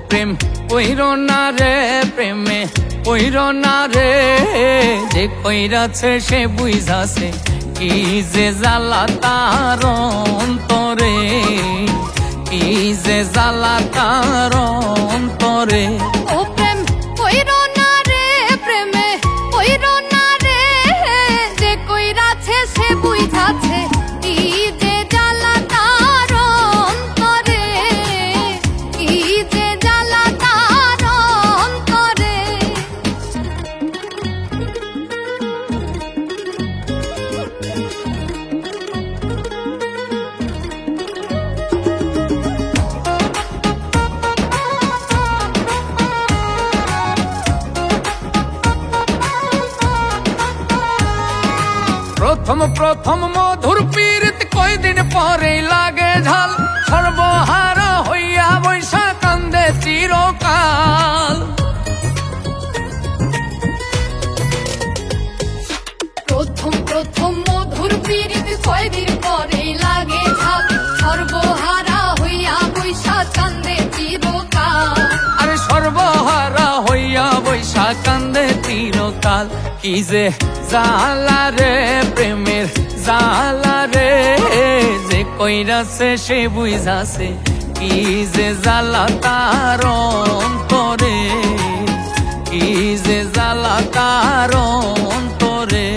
প্রেম কইরো না রে, প্রেমে কইরো না রে, যে কইরাছে সে বুঝাছে কি যে জ্বালা তার অন্তরে, কি যে জ্বালা তার অন্তরে। ও প্রেম কইরো না রে, প্রেমে কইরো না রে, যে কইরাছে সে বুঝাছে কি যে জ্বালা তার অন্তরে, কি যে জ্বালা তার অন্তরে। প্রথম প্রথম মধুর পীড়িত কয়দিন পরেই লাগে ঝাল, সর্বহারা হইয়া বৈশা কান্দে চিরকাল। প্রথম প্রথম মধুর পীড়িত কয়দিন পরেই লাগে ঝাল, সর্বহারা হইয়া বৈশা কান্দে চিরকাল। আরে সর্বহারা হইয়া বৈশা কান্দে চিরকাল। কি যে জ্বালা রে, প্রেমের জ্বালা রে, যে কইরাছে সে বুঝাছে কি যে জ্বালা তার অন্তরে, কি যে জ্বালা তার অন্তরে।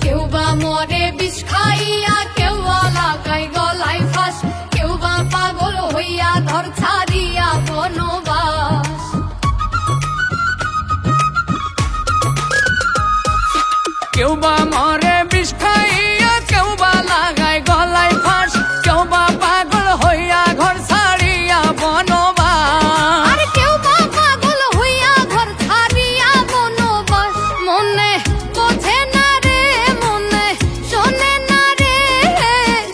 কেউ বা মরে বিষ খাইয়া, কেউ বা লাগাই গলায় ফাঁস, কেউ বা পাগল হইয়া ঘর ছাড়িয়া বনবাস। কেউ বা মরে বিষ খাইয়া, কেউ বা লাগায় গলায় ফাঁস, কেউ বা পাগল হইয়া ঘর ছাড়িয়া বনবাস। আর কেউ বা পাগল হইয়া ঘর ছাড়িয়া বনবাস। মনে বোঝে না রে, মনে শোনে না রে,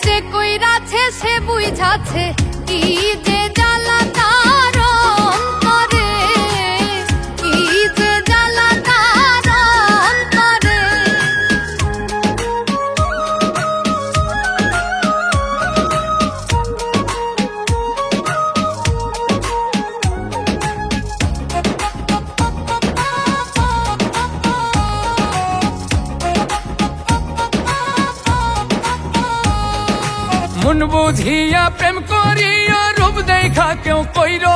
যে কইরাছে সে বুঝাছে কি যে জ্বালা তার অন্তরে, কি যে জ্বালা তার অন্তরে। মন বুঝিয়া প্রেম করিয়া রূপ দেখা কেউ কইরো